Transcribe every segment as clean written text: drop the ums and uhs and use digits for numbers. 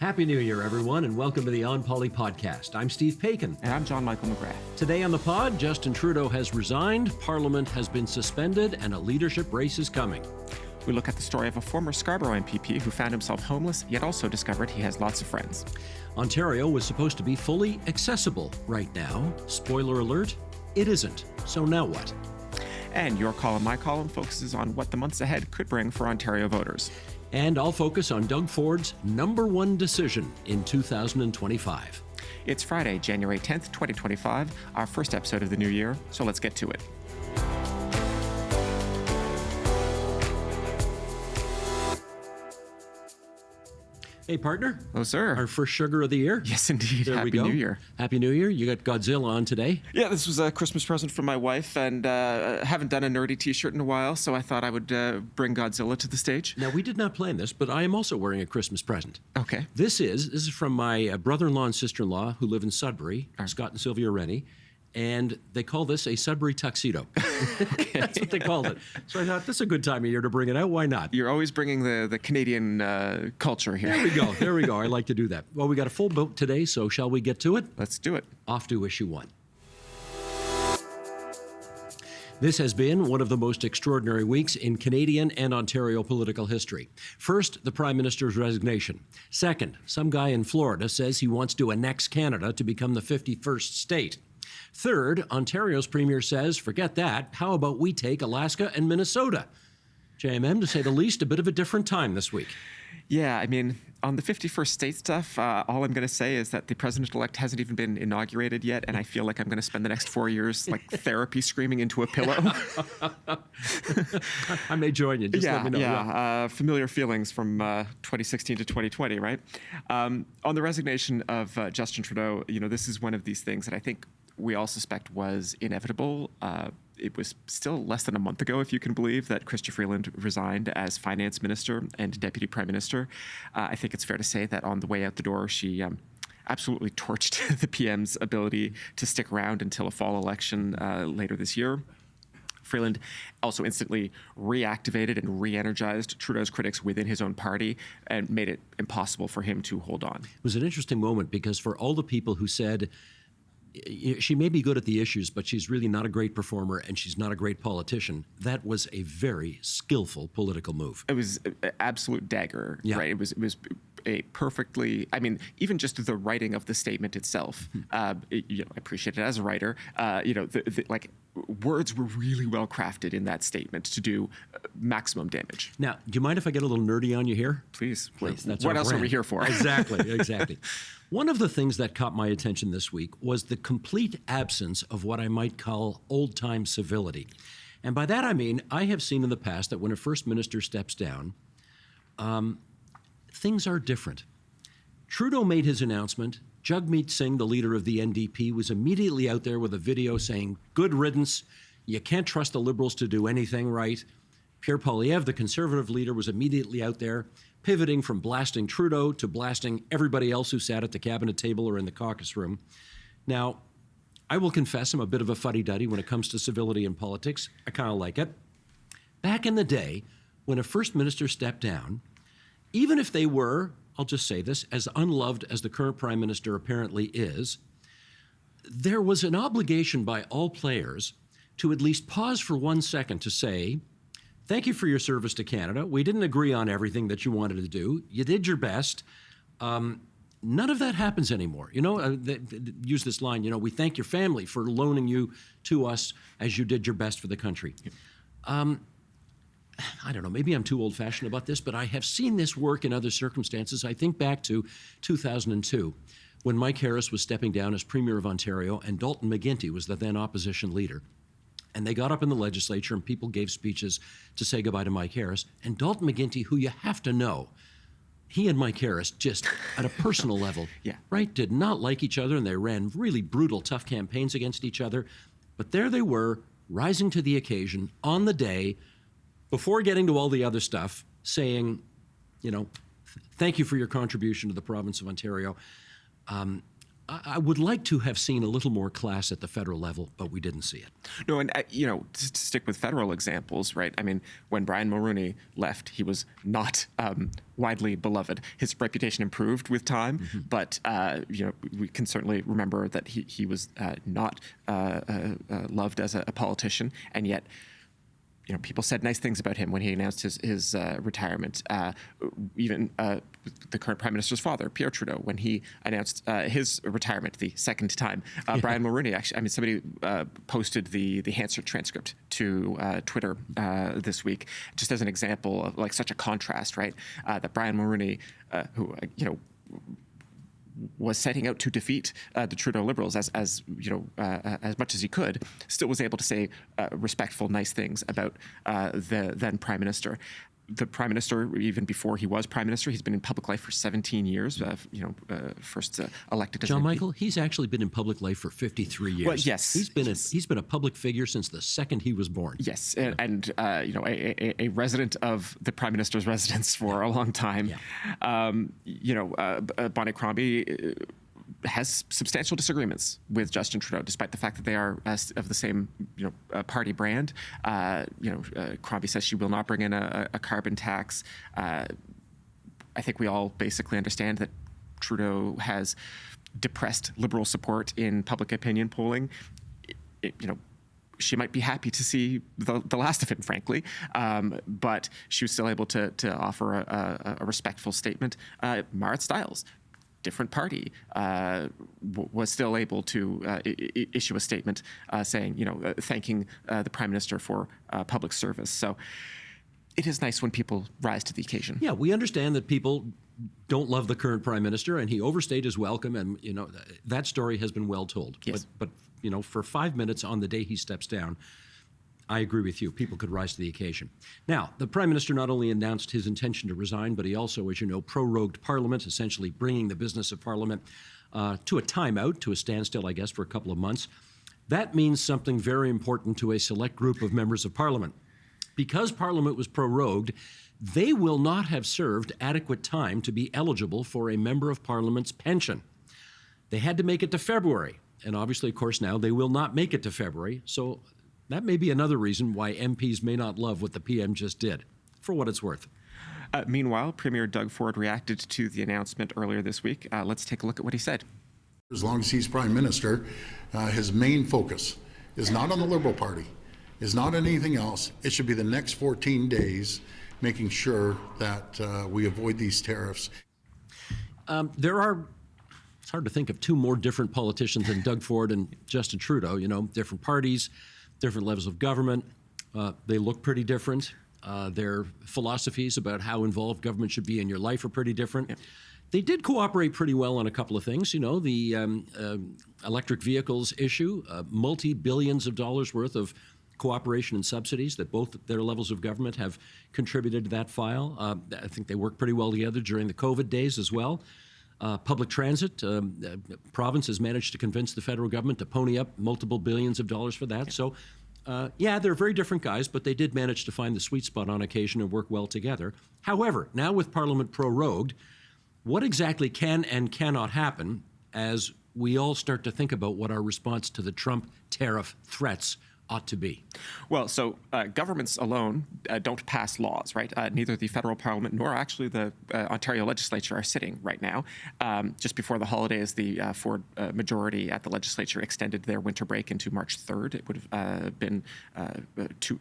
Happy New Year, everyone, and welcome to the onpoli podcast. I'm Steve Paikin. And I'm John Michael McGrath. Today on the pod, Justin Trudeau has resigned, Parliament has been suspended, and a leadership race is coming. We look at the story of a former Scarborough MPP who found himself homeless, yet also discovered he has lots of friends. Ontario was supposed to be fully accessible right now. Spoiler alert, it isn't. So now what? And your column, my column, focuses on what the months ahead could bring for Ontario voters. And I'll focus on Doug Ford's number one decision in 2025. It's Friday, January 10th, 2025, our first episode of the new year, so let's get to it. Hey, partner. Hello, sir. Our first sugar of the year. Yes, indeed. There Happy we go. New Year. Happy New Year. You got Godzilla on today. Yeah, this was a Christmas present from my wife, and haven't done a nerdy t-shirt in a while, so I thought I would bring Godzilla to the stage. Now, we did not plan this, but I am also wearing a Christmas present. Okay. This is from my brother-in-law and sister-in-law who live in Sudbury, Scott and Sylvia Rennie, and they call this a Sudbury tuxedo. Okay. That's what they called it. So I thought, this is a good time of year to bring it out. Why not? You're always bringing the Canadian culture here. There we go. I like to do that. Well, we got a full boat today, so shall we get to it? Let's do it. Off to issue one. This has been one of the most extraordinary weeks in Canadian and Ontario political history. First, the Prime Minister's resignation. Second, some guy in Florida says he wants to annex Canada to become the 51st state. Third, Ontario's Premier says, forget that, how about we take Alaska and Minnesota? JMM, to say the least, a bit of a different time this week. Yeah, I mean, on the 51st state stuff, all I'm going to say is that the president-elect hasn't even been inaugurated yet, and I feel like I'm going to spend the next 4 years like therapy screaming into a pillow. I may join you. Just let me know. Yeah. Familiar feelings from 2016 to 2020, right? On the resignation of Justin Trudeau, this is one of these things that I think we all suspect was inevitable. It was still less than a month ago, if you can believe, that Chrystia Freeland resigned as finance minister and deputy prime minister. I think it's fair to say that on the way out the door, she absolutely torched the PM's ability to stick around until a fall election later this year. Freeland also instantly reactivated and re-energized Trudeau's critics within his own party and made it impossible for him to hold on. It was an interesting moment because for all the people who said, she may be good at the issues, but she's really not a great performer and she's not a great politician, that was a very skillful political move. It was an absolute dagger, right? It was a perfectly, I mean, even just the writing of the statement itself, I appreciate it as a writer, words were really well crafted in that statement to do maximum damage. Now, do you mind if I get a little nerdy on you here? Please. That's what else are we here for? Exactly. One of the things that caught my attention this week was the complete absence of what I might call old-time civility. And by that I mean, I have seen in the past that when a first minister steps down, things are different. Trudeau made his announcement. Jagmeet Singh, the leader of the NDP, was immediately out there with a video saying, good riddance, you can't trust the Liberals to do anything right. Pierre Poilievre, the Conservative leader, was immediately out there, pivoting from blasting Trudeau to blasting everybody else who sat at the cabinet table or in the caucus room. Now, I will confess I'm a bit of a fuddy-duddy when it comes to civility in politics. I kind of like it. Back in the day, when a first minister stepped down, even if they were, I'll just say this, as unloved as the current prime minister apparently is, there was an obligation by all players to at least pause for 1 second to say, thank you for your service to Canada. We didn't agree on everything that you wanted to do. You did your best. None of that happens anymore. They use this line, we thank your family for loaning you to us as you did your best for the country. I don't know, maybe I'm too old-fashioned about this, but I have seen this work in other circumstances. I think back to 2002, when Mike Harris was stepping down as Premier of Ontario and Dalton McGuinty was the then opposition leader. And they got up in the legislature and people gave speeches to say goodbye to Mike Harris. And Dalton McGuinty, who you have to know, he and Mike Harris just at a personal level, right, did not like each other, and they ran really brutal, tough campaigns against each other. But there they were, rising to the occasion on the day, before getting to all the other stuff, saying, thank you for your contribution to the province of Ontario. I would like to have seen a little more class at the federal level, but we didn't see it. No, and to stick with federal examples, right? I mean, when Brian Mulroney left, he was not widely beloved. His reputation improved with time, but we can certainly remember that he was not loved as a politician, and yet. People said nice things about him when he announced his retirement. Even the current Prime Minister's father, Pierre Trudeau, when he announced his retirement the second time. Brian Mulroney, actually, somebody posted the Hansard transcript to Twitter this week, just as an example of like such a contrast, right? That Brian Mulroney, who was setting out to defeat the Trudeau Liberals as much as he could, still was able to say respectful, nice things about the then Prime Minister. The Prime Minister, even before he was Prime Minister, he's been in public life for 17 years. First elected as John an MP. Michael, he's actually been in public life for 53 years. Well, yes, he's been a public figure since the second he was born. Yes, and a resident of the Prime Minister's residence for a long time. Yeah. Bonnie Crombie has substantial disagreements with Justin Trudeau, despite the fact that they are of the same party brand. Crombie says she will not bring in a carbon tax. I think we all basically understand that Trudeau has depressed Liberal support in public opinion polling. She might be happy to see the last of him, frankly, but she was still able to offer a respectful statement. Marit Stiles, different party, was still able to issue a statement saying, thanking the Prime Minister for public service. So it is nice when people rise to the occasion. Yeah, we understand that people don't love the current Prime Minister, and he overstayed his welcome, and that story has been well told. Yes. But for 5 minutes on the day he steps down, I agree with you. People could rise to the occasion. Now, the Prime Minister not only announced his intention to resign, but he also, as you know, prorogued Parliament, essentially bringing the business of Parliament to a timeout, to a standstill, I guess, for a couple of months. That means something very important to a select group of members of Parliament. Because Parliament was prorogued, they will not have served adequate time to be eligible for a Member of Parliament's pension. They had to make it to February. And obviously, of course, now they will not make it to February. So that may be another reason why MPs may not love what the PM just did, for what it's worth. Meanwhile, Premier Doug Ford reacted to the announcement earlier this week. Let's take a look at what he said. As long as he's Prime Minister, his main focus is not on the Liberal Party, is not on anything else. It should be the next 14 days making sure that we avoid these tariffs. It's hard to think of two more different politicians than Doug Ford and Justin Trudeau, different parties, different levels of government. They look pretty different. Their philosophies about how involved government should be in your life are pretty different. Yeah. They did cooperate pretty well on a couple of things. The electric vehicles issue, multi-billions of dollars worth of cooperation and subsidies that both their levels of government have contributed to that file. I think they worked pretty well together during the COVID days as well. Public transit, the province has managed to convince the federal government to pony up multiple billions of dollars for that. So, they're very different guys, but they did manage to find the sweet spot on occasion and work well together. However, now with Parliament prorogued, what exactly can and cannot happen as we all start to think about what our response to the Trump tariff threats ought to be? Well, so governments alone don't pass laws, right? Neither the federal parliament nor actually the Ontario legislature are sitting right now. Just before the holidays, the Ford majority at the legislature extended their winter break into March 3rd. It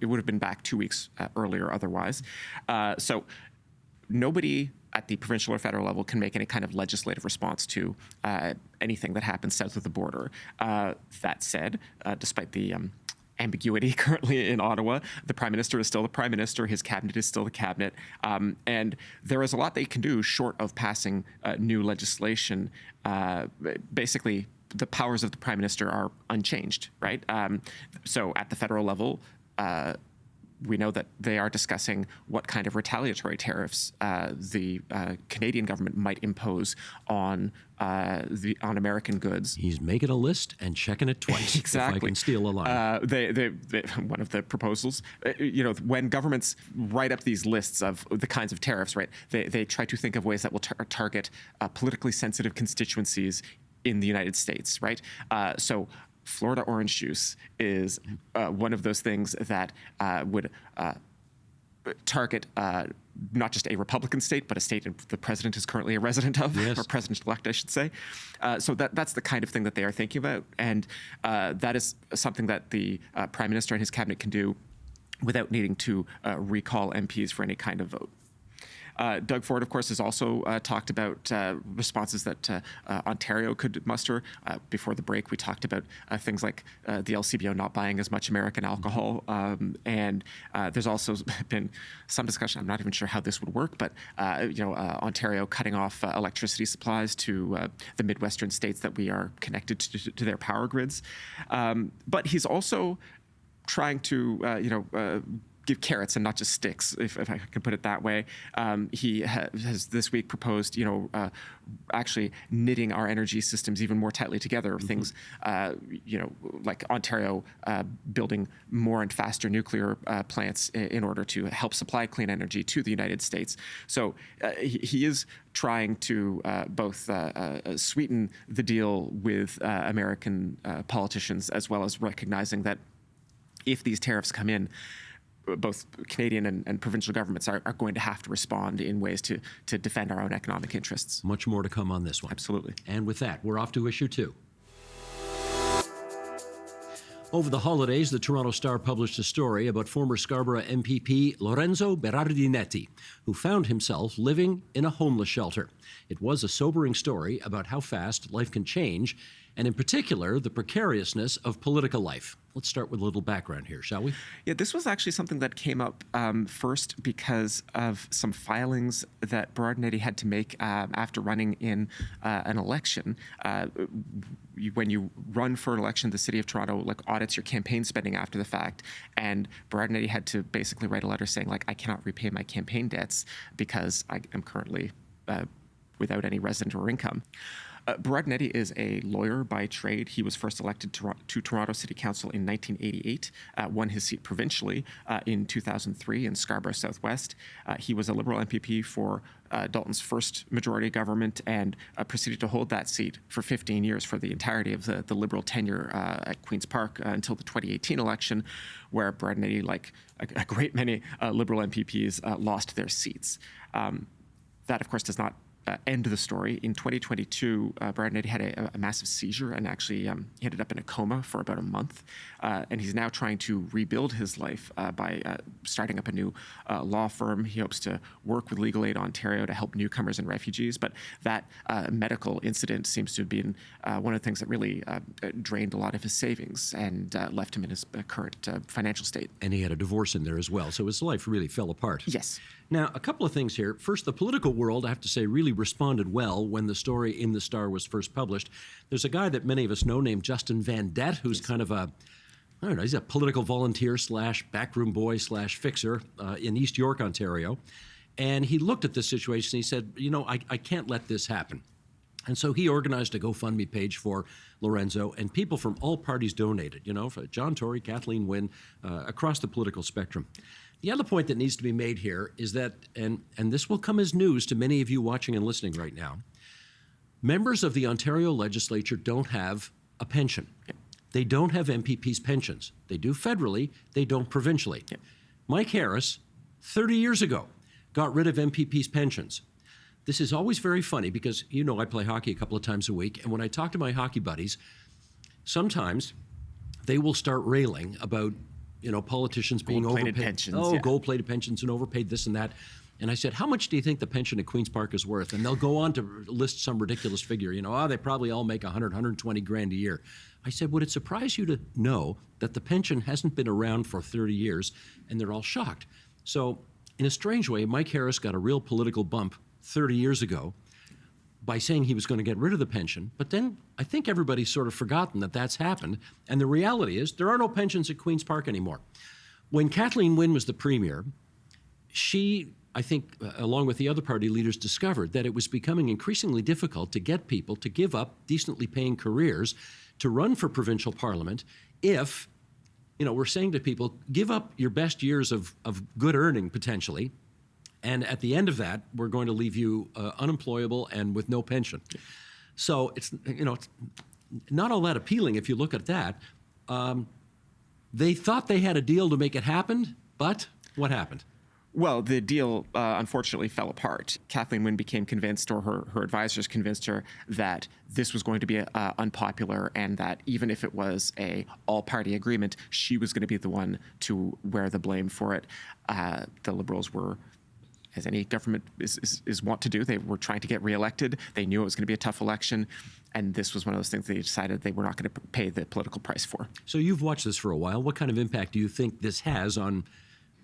would have been back 2 weeks earlier otherwise. So nobody at the provincial or federal level can make any kind of legislative response to anything that happens south of the border. That said, despite the ambiguity currently in Ottawa, the Prime Minister is still the Prime Minister, his cabinet is still the cabinet, and there is a lot they can do short of passing new legislation. Basically, the powers of the Prime Minister are unchanged, right? So at the federal level, we know that they are discussing what kind of retaliatory tariffs the Canadian government might impose on American goods. He's making a list and checking it twice. Exactly. If I can steal a line. One of the proposals, when governments write up these lists of the kinds of tariffs, right, they try to think of ways that will target politically sensitive constituencies in the United States, right? So Florida orange juice is one of those things that would target not just a Republican state, but a state the president is currently a resident of, Yes. or president-elect, I should say. So that's the kind of thing that they are thinking about. And that is something that the Prime Minister and his cabinet can do without needing to recall MPs for any kind of vote. Doug Ford, of course, has also talked about responses that Ontario could muster. Before the break, we talked about things like the LCBO not buying as much American alcohol. And there's also been some discussion, I'm not even sure how this would work, but Ontario cutting off electricity supplies to the Midwestern states that we are connected to their power grids. But he's also trying to, give carrots and not just sticks, if I can put it that way. He has this week proposed, actually knitting our energy systems even more tightly together. Mm-hmm. Things, like Ontario building more and faster nuclear plants in order to help supply clean energy to the United States. So he is trying to both sweeten the deal with American politicians, as well as recognizing that if these tariffs come in, both Canadian and provincial governments are going to have to respond in ways to defend our own economic interests. Much more to come on this one. Absolutely. And with that, we're off to issue 2. Over the holidays, the Toronto Star published a story about former Scarborough MPP Lorenzo Berardinetti, who found himself living in a homeless shelter. It was a sobering story about how fast life can change, and in particular, the precariousness of political life. Let's start with a little background here, shall we? Yeah, this was actually something that came up first because of some filings that Berardinetti had to make after running in an election. When you run for an election, the City of Toronto audits your campaign spending after the fact, and Berardinetti had to basically write a letter saying I cannot repay my campaign debts because I am currently without any resident or income. Berardinetti is a lawyer by trade. He was first elected to Toronto City Council in 1988, won his seat provincially in 2003 in Scarborough Southwest. He was a Liberal MPP for Dalton's first majority government and proceeded to hold that seat for 15 years for the entirety of the Liberal tenure at Queen's Park until the 2018 election, where Berardinetti, like a great many Liberal MPPs, lost their seats. That, of course, does not end the story. In 2022, Berardinetti had a massive seizure and actually he ended up in a coma for about a month. And he's now trying to rebuild his life by starting up a new law firm. He hopes to work with Legal Aid Ontario to help newcomers and refugees. But that medical incident seems to have been one of the things that really drained a lot of his savings and left him in his current financial state. And he had a divorce in there as well, so his life really fell apart. Yes. Now, a couple of things here. First, the political world, I have to say, really responded well when the story in the Star was first published. There's a guy that many of us know named Justin Van Dette, who's kind of he's a political volunteer / backroom boy / fixer in East York, Ontario. And he looked at this situation and he said, I can't let this happen. And so he organized a GoFundMe page for Lorenzo, and people from all parties donated, for John Tory, Kathleen Wynne, across the political spectrum. The other point that needs to be made here is that, and this will come as news to many of you watching and listening right now, members of the Ontario legislature don't have a pension. They don't have MPPs' pensions. They do federally, they don't provincially. Mike Harris, 30 years ago, got rid of MPPs' pensions. This is always very funny because, I play hockey a couple of times a week, and when I talk to my hockey buddies, sometimes they will start railing about politicians being overpaid. Pensions, Gold-plated pensions and overpaid this and that. And I said, how much do you think the pension at Queen's Park is worth? And they'll go on to list some ridiculous figure. They probably all make 120 grand a year. I said, would it surprise you to know that the pension hasn't been around for 30 years? And they're all shocked. So in a strange way, Mike Harris got a real political bump 30 years ago by saying he was going to get rid of the pension. But then I think everybody's sort of forgotten that that's happened. And the reality is there are no pensions at Queen's Park anymore. When Kathleen Wynne was the premier, she, I think, along with the other party leaders, discovered that it was becoming increasingly difficult to get people to give up decently paying careers to run for provincial parliament if, we're saying to people, give up your best years of good earning potentially, and at the end of that, we're going to leave you unemployable and with no pension. So it's it's not all that appealing if you look at that. They thought they had a deal to make it happen, but what happened? Well, the deal unfortunately fell apart. Kathleen Wynne became convinced, or her advisors convinced her, that this was going to be unpopular, and that even if it was a all-party agreement, she was going to be the one to wear the blame for it. The Liberals were, as any government is wont to do, they were trying to get reelected. They knew it was going to be a tough election, and this was one of those things they decided they were not going to pay the political price for. So you've watched this for a while. What kind of impact do you think this has on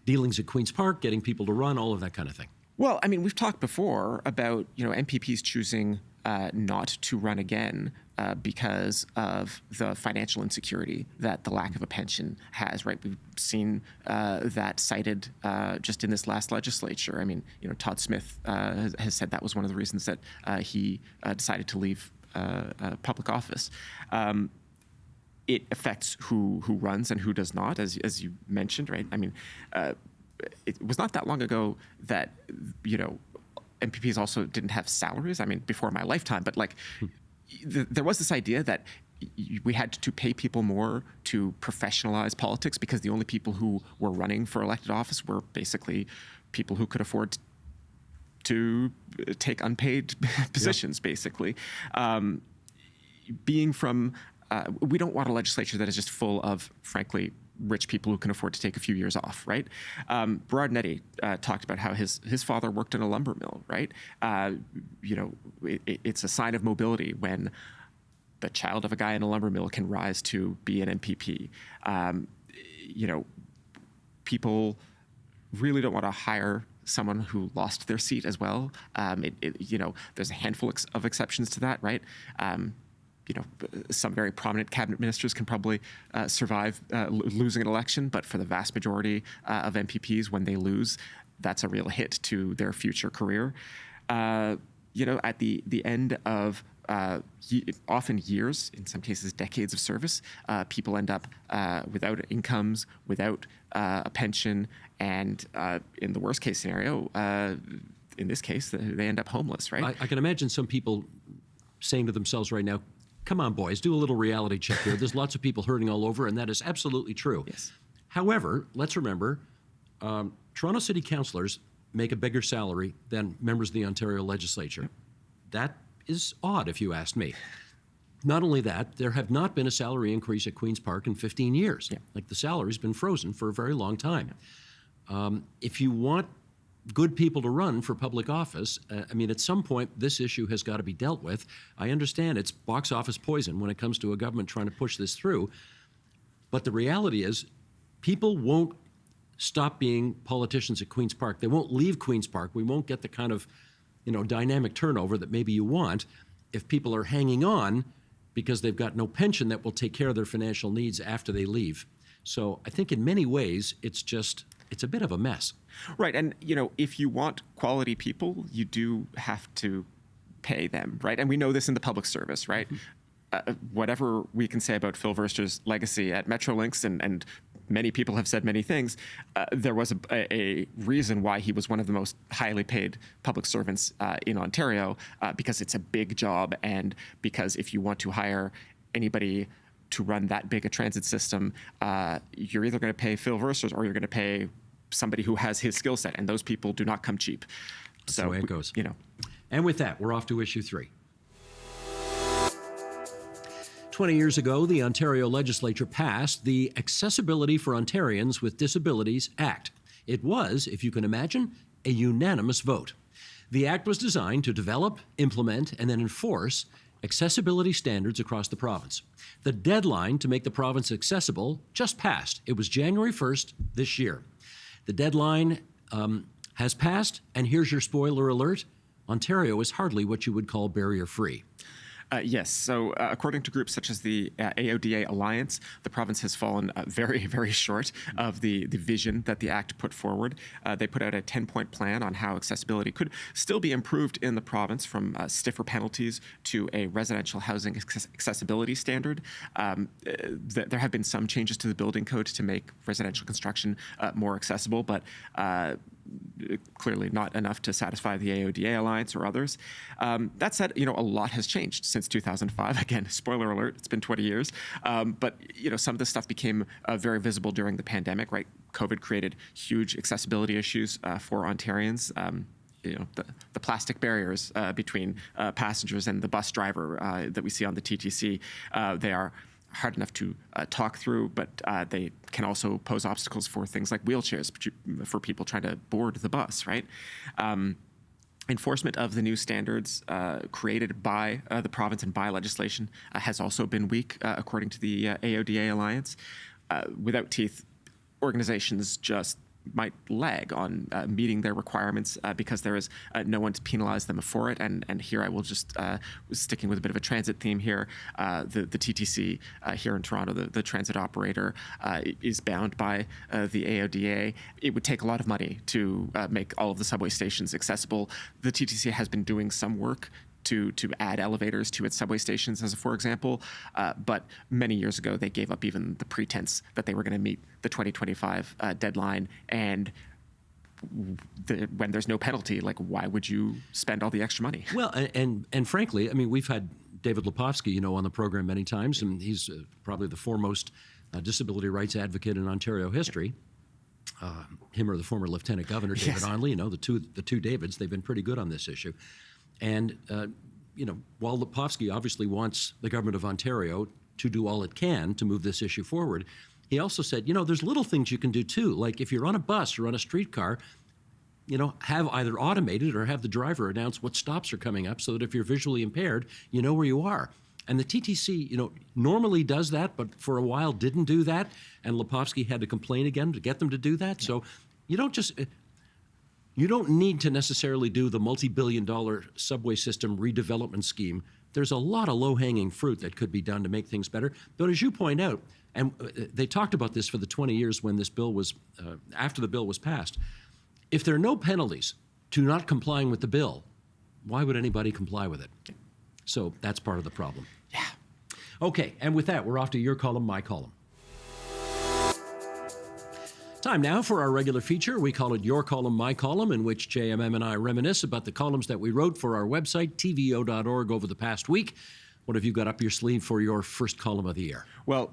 dealings at Queen's Park, getting people to run, all of that kind of thing? Well, I mean, we've talked before about, MPPs choosing not to run again because of the financial insecurity that the lack of a pension has, right? We've seen that cited just in this last legislature. I mean, Todd Smith has said that was one of the reasons that he decided to leave public office. It affects who runs and who does not, as you mentioned, right? I mean, it was not that long ago that, MPPs also didn't have salaries. I mean, before my lifetime, but there was this idea that we had to pay people more to professionalize politics because the only people who were running for elected office were basically people who could afford to take unpaid positions, basically. Being from we don't want a legislature that is just full of, frankly, rich people who can afford to take a few years off, right? Berardinetti talked about how his father worked in a lumber mill, right? It's a sign of mobility when the child of a guy in a lumber mill can rise to be an MPP. People really don't want to hire someone who lost their seat as well. There's a handful of exceptions to that, right? Some very prominent cabinet ministers can probably survive losing an election, but for the vast majority of MPPs, when they lose, that's a real hit to their future career. At the end of often years, in some cases decades of service, people end up without incomes, without a pension, and in the worst case scenario, in this case, they end up homeless, right? I can imagine some people saying to themselves right now, come on, boys, do a little reality check here. There's lots of people hurting all over, and that is absolutely true. Yes. However, let's remember, Toronto City Councillors make a bigger salary than members of the Ontario Legislature. Yep. That is odd, if you ask me. Not only that, there have not been a salary increase at Queen's Park in 15 years. Yep. The salary's been frozen for a very long time. Yep. If you want good people to run for public office, at some point, this issue has got to be dealt with. I understand it's box office poison when it comes to a government trying to push this through. But the reality is, people won't stop being politicians at Queen's Park. They won't leave Queen's Park. We won't get the kind of, dynamic turnover that maybe you want if people are hanging on because they've got no pension that will take care of their financial needs after they leave. So I think in many ways, it's a bit of a mess. Right. And, if you want quality people, you do have to pay them, right? And we know this in the public service, right? Mm-hmm. Whatever we can say about Phil Verster's legacy at Metrolinx, and many people have said many things, there was a reason why he was one of the most highly paid public servants in Ontario, because it's a big job, and because if you want to hire anybody to run that big a transit system, you're either going to pay Phil Versters or you're going to pay somebody who has his skill set, and those people do not come cheap. That's the way it goes. And with that, we're off to issue 3. 20 years ago, the Ontario Legislature passed the Accessibility for Ontarians with Disabilities Act. It was, if you can imagine, a unanimous vote. The act was designed to develop, implement, and then enforce accessibility standards across the province. The deadline to make the province accessible just passed. It was January 1st this year. The deadline has passed, and here's your spoiler alert. Ontario is hardly what you would call barrier-free. Yes. So according to groups such as the AODA Alliance, the province has fallen very, very short of the vision that the Act put forward. They put out a 10-point plan on how accessibility could still be improved in the province, from stiffer penalties to a residential housing accessibility standard. There have been some changes to the building code to make residential construction more accessible, but clearly not enough to satisfy the AODA Alliance or others. That said, a lot has changed since 2005. Again, spoiler alert, it's been 20 years. But, some of this stuff became very visible during the pandemic, right? COVID created huge accessibility issues for Ontarians. The plastic barriers between passengers and the bus driver that we see on the TTC, they are hard enough to talk through, but they can also pose obstacles for things like wheelchairs for people trying to board the bus, right? Enforcement of the new standards created by the province and by legislation has also been weak, according to the AODA Alliance. Without teeth, organizations just might lag on meeting their requirements because there is no one to penalize them for it. And here I will just, sticking with a bit of a transit theme here, the TTC here in Toronto, the transit operator, is bound by the AODA. It would take a lot of money to make all of the subway stations accessible. The TTC has been doing some work to add elevators to its subway stations, as for example. But many years ago, they gave up even the pretense that they were going to meet the 2025 deadline. And when there's no penalty, like, why would you spend all the extra money? Well, and frankly, I mean, we've had David Lepofsky, on the program many times, and he's probably the foremost disability rights advocate in Ontario history. Him or the former Lieutenant Governor, David Onley, the two Davids, they've been pretty good on this issue. And, while Lepofsky obviously wants the government of Ontario to do all it can to move this issue forward, he also said, there's little things you can do too. Like if you're on a bus or on a streetcar, have either automated or have the driver announce what stops are coming up so that if you're visually impaired, you know where you are. And the TTC, normally does that, but for a while didn't do that. And Lepofsky had to complain again to get them to do that. Yeah. So you don't need to necessarily do the multi-billion-dollar subway system redevelopment scheme. There's a lot of low-hanging fruit that could be done to make things better. But as you point out, and they talked about this for the 20 years when this bill was, after the bill was passed, if there are no penalties to not complying with the bill, why would anybody comply with it? So that's part of the problem. Yeah. Okay, and with that, we're off to your column, my column. Time now for our regular feature. We call it Your Column, My Column, in which JMM and I reminisce about the columns that we wrote for our website, tvo.org, over the past week. What have you got up your sleeve for your first column of the year? Well,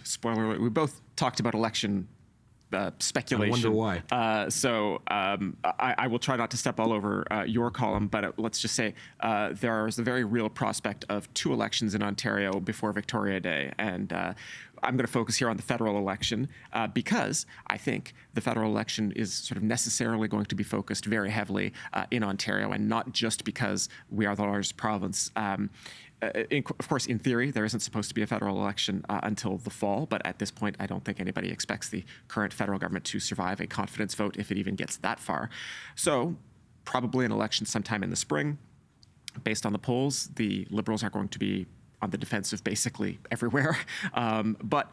spoiler alert, we both talked about election speculation. I wonder why. So I will try not to step all over your column, but let's just say there is a very real prospect of 2 elections in Ontario before Victoria Day. And I'm going to focus here on the federal election because I think the federal election is sort of necessarily going to be focused very heavily in Ontario, and not just because we are the largest province. Of course, in theory, there isn't supposed to be a federal election until the fall, but at this point, I don't think anybody expects the current federal government to survive a confidence vote if it even gets that far. So probably an election sometime in the spring. Based on the polls, the Liberals are going to be on the defensive basically everywhere. But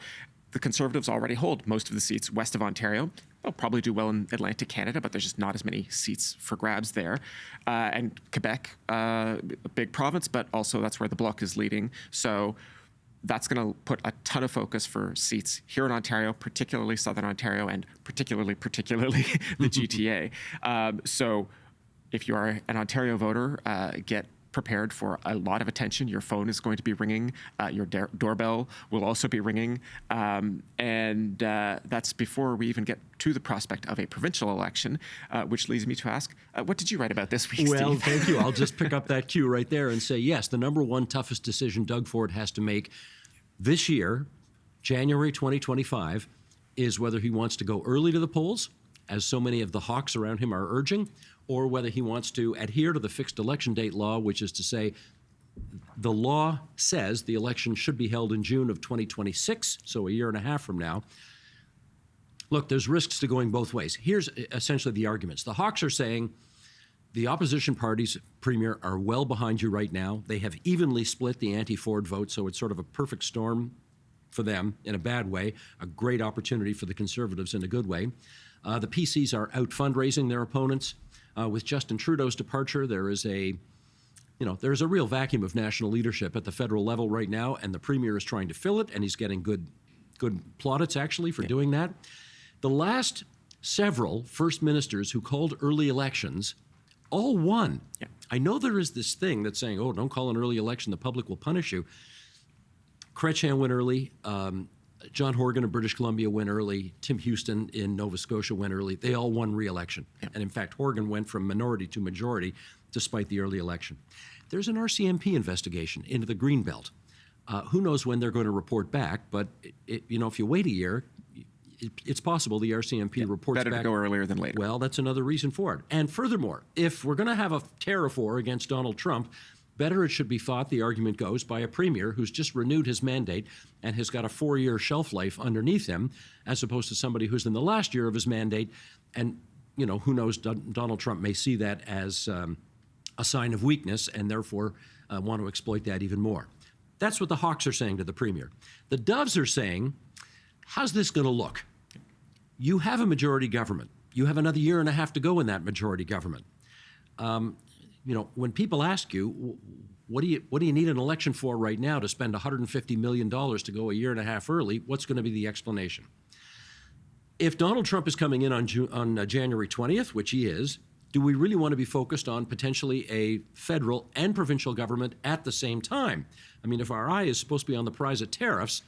the Conservatives already hold most of the seats west of Ontario. They'll probably do well in Atlantic Canada, but there's just not as many seats for grabs there. And Quebec, a big province, but also that's where the Bloc is leading. So that's going to put a ton of focus for seats here in Ontario, particularly Southern Ontario, and particularly the GTA. So if you are an Ontario voter, get prepared for a lot of attention. Your phone is going to be ringing. Your doorbell will also be ringing. And that's before we even get to the prospect of a provincial election, which leads me to ask, what did you write about this week, Well, Steve? thank you. I'll just pick up that cue right there and say, yes, the number one toughest decision Doug Ford has to make this year, January 2025, is whether he wants to go early to the polls, as so many of the hawks around him are urging, or whether he wants to adhere to the fixed election date law, which is to say the law says the election should be held in June of 2026, so a year and a half from now. Look, there's risks to going both ways. Here's essentially the arguments. The hawks are saying the opposition parties, Premier, are well behind you right now. They have evenly split the anti-Ford vote, so it's sort of a perfect storm for them in a bad way, a great opportunity for the Conservatives in a good way. The PCs are out fundraising their opponents. With Justin Trudeau's departure, there's a real vacuum of national leadership at the federal level right now, and the Premier is trying to fill it, and he's getting good plaudits actually for doing that. The last several first ministers who called early elections all won. Yeah. I know there is this thing that's saying, oh, don't call an early election, the public will punish you. Chrétien went early. John Horgan of British Columbia went early. Tim Houston in Nova Scotia went early. They all won re-election. Yeah. And in fact, Horgan went from minority to majority despite the early election. There's an RCMP investigation into the Greenbelt. Who knows when they're going to report back, but if you wait a year, it's possible the RCMP reports back. Better to go earlier than later. Well, that's another reason for it. And furthermore, if we're going to have a tariff war against Donald Trump, better it should be fought, the argument goes, by a premier who's just renewed his mandate and has got a 4-year shelf life underneath him, as opposed to somebody who's in the last year of his mandate. And, who knows, Donald Trump may see that as a sign of weakness and therefore want to exploit that even more. That's what the Hawks are saying to the premier. The Doves are saying, how's this going to look? You have a majority government. You have another year and a half to go in that majority government. When people ask you, what do you need an election for right now to spend $150 million to go a year and a half early, what's going to be the explanation? If Donald Trump is coming in on January 20th, which he is, do we really want to be focused on potentially a federal and provincial government at the same time? I mean, if our eye is supposed to be on the prize of tariffs,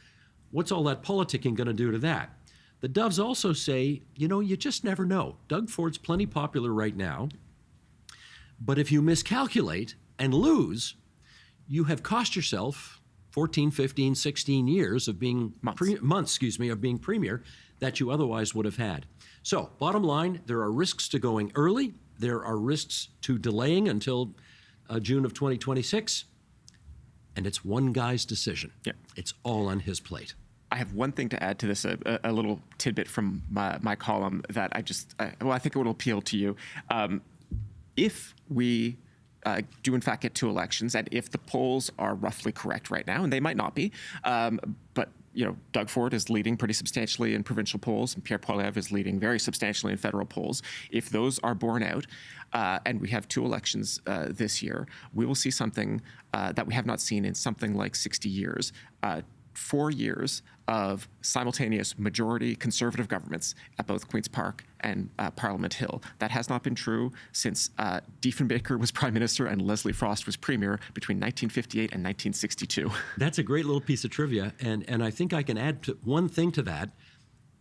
what's all that politicking going to do to that? The Doves also say, you just never know. Doug Ford's plenty popular right now, but if you miscalculate and lose, you have cost yourself 14, 15, 16 years of being months, of being premier that you otherwise would have had. So, bottom line, there are risks to going early. There are risks to delaying until June of 2026. And it's one guy's decision. Yeah. It's all on his plate. I have one thing to add to this, a little tidbit from my column that I think it will appeal to you. If we do in fact get 2 elections, and if the polls are roughly correct right now, and they might not be, but Doug Ford is leading pretty substantially in provincial polls, and Pierre Poilievre is leading very substantially in federal polls. If those are borne out, and we have 2 elections this year, we will see something that we have not seen in something like 60 years. 4 years of simultaneous majority Conservative governments at both Queen's Park and Parliament Hill. That has not been true since Diefenbaker was Prime Minister and Leslie Frost was Premier between 1958 and 1962. That's a great little piece of trivia, and I think I can add one thing to that.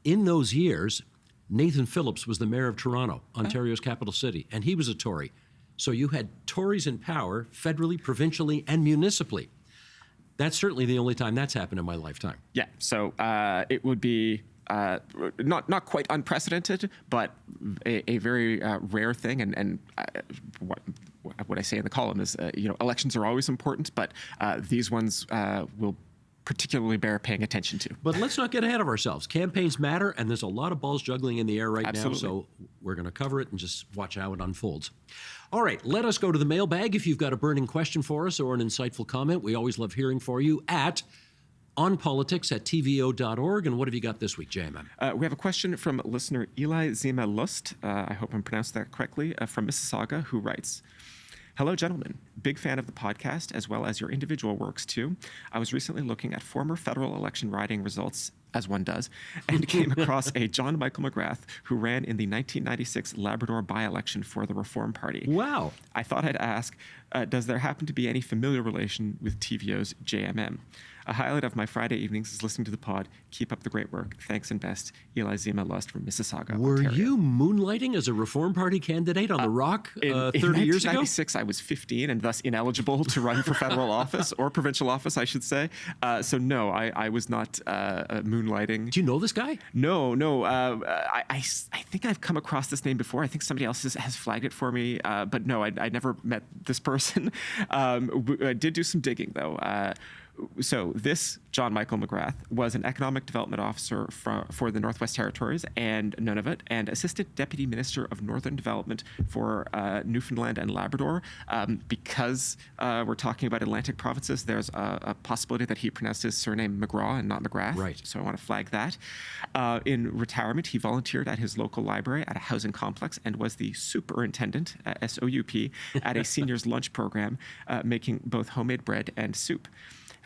In those years, Nathan Phillips was the Mayor of Toronto, Ontario's capital city, and he was a Tory. So you had Tories in power federally, provincially, and municipally. That's certainly the only time that's happened in my lifetime. Yeah, so it would be not quite unprecedented, but a very rare thing. And what I say in the column is, elections are always important, but these ones will particularly bear paying attention to. But let's not get ahead of ourselves. Campaigns matter, and there's a lot of balls juggling in the air right now, so we're going to cover it and just watch how it unfolds. All right, let us go to the mailbag. If you've got a burning question for us or an insightful comment, we always love hearing for you at onpolitics@tvo.org. And what have you got this week, JMM? We have a question from listener Eli Zima Lust, I hope I'm pronouncing that correctly, from Mississauga, who writes, "Hello, gentlemen. Big fan of the podcast, as well as your individual works, too. I was recently looking at former federal election riding results, as one does, and came across a John Michael McGrath who ran in the 1996 Labrador by-election for the Reform Party. Wow. I thought I'd ask, does there happen to be any familiar relation with TVO's JMM? A highlight of my Friday evenings is listening to the pod. Keep up the great work. Thanks and best, Eli Zima Lust from Mississauga, Were Ontario." you moonlighting as a Reform Party candidate on the Rock 30 years ago? In 1996, I was 15 and thus ineligible to run for federal office, or provincial office, I should say. So no, I was not moonlighting. Do you know this guy? No. I think I've come across this name before. I think somebody else has flagged it for me. But no, I never met this person. I did do some digging, though. So this John Michael McGrath was an economic development officer for the Northwest Territories and Nunavut, and assistant deputy minister of Northern Development for Newfoundland and Labrador. Because we're talking about Atlantic provinces, there's a possibility that he pronounced his surname McGraw and not McGrath. Right. So I want to flag that. In retirement, he volunteered at his local library at a housing complex and was the superintendent, SOUP, at a seniors lunch program, making both homemade bread and soup.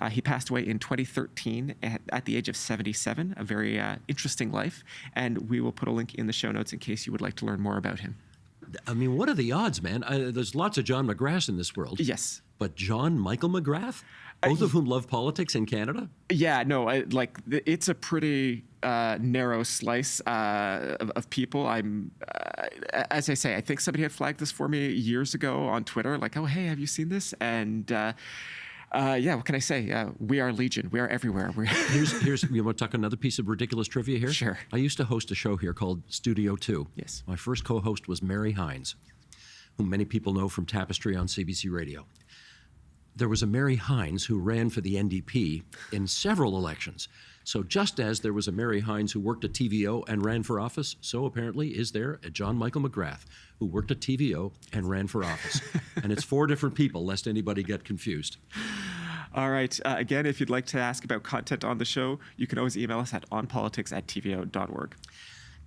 He passed away in 2013 at the age of 77, a very interesting life. And we will put a link in the show notes in case you would like to learn more about him. I mean, what are the odds, man? There's lots of John McGraths in this world. Yes. But John Michael McGrath, both of whom love politics in Canada? Yeah, no, it's a pretty narrow slice of people. As I say, I think somebody had flagged this for me years ago on Twitter, like, oh, hey, have you seen this? And yeah, what can I say? We are legion. We are everywhere. Here's you want to talk another piece of ridiculous trivia here? Sure. I used to host a show here called Studio 2. Yes. My first co-host was Mary Hines, whom many people know from Tapestry on CBC Radio. There was a Mary Hines who ran for the NDP in several elections. So just as there was a Mary Hines who worked at TVO and ran for office, so apparently is there a John Michael McGrath who worked at TVO and ran for office. And it's 4 different people, lest anybody get confused. All right. Again, if you'd like to ask about content on the show, you can always email us at onpolitics@tvo.org.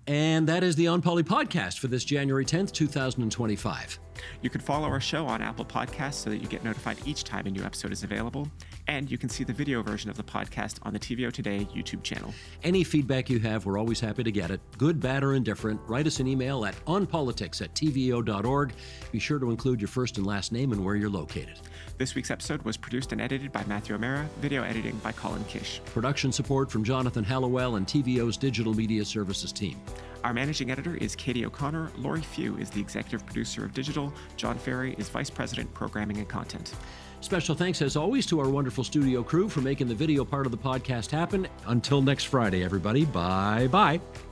And that is the onpoli podcast for this January 10th, 2025. You can follow our show on Apple Podcasts so that you get notified each time a new episode is available. And you can see the video version of the podcast on the TVO Today YouTube channel. Any feedback you have, we're always happy to get it. Good, bad, or indifferent, write us an email at onpolitics@tvo.org. Be sure to include your first and last name and where you're located. This week's episode was produced and edited by Matthew O'Mara, video editing by Colin Kish. Production support from Jonathan Hallowell and TVO's Digital Media Services team. Our managing editor is Katie O'Connor. Lori Few is the executive producer of Digital. John Ferry is vice president, programming and content. Special thanks, as always, to our wonderful studio crew for making the video part of the podcast happen. Until next Friday, everybody. Bye-bye.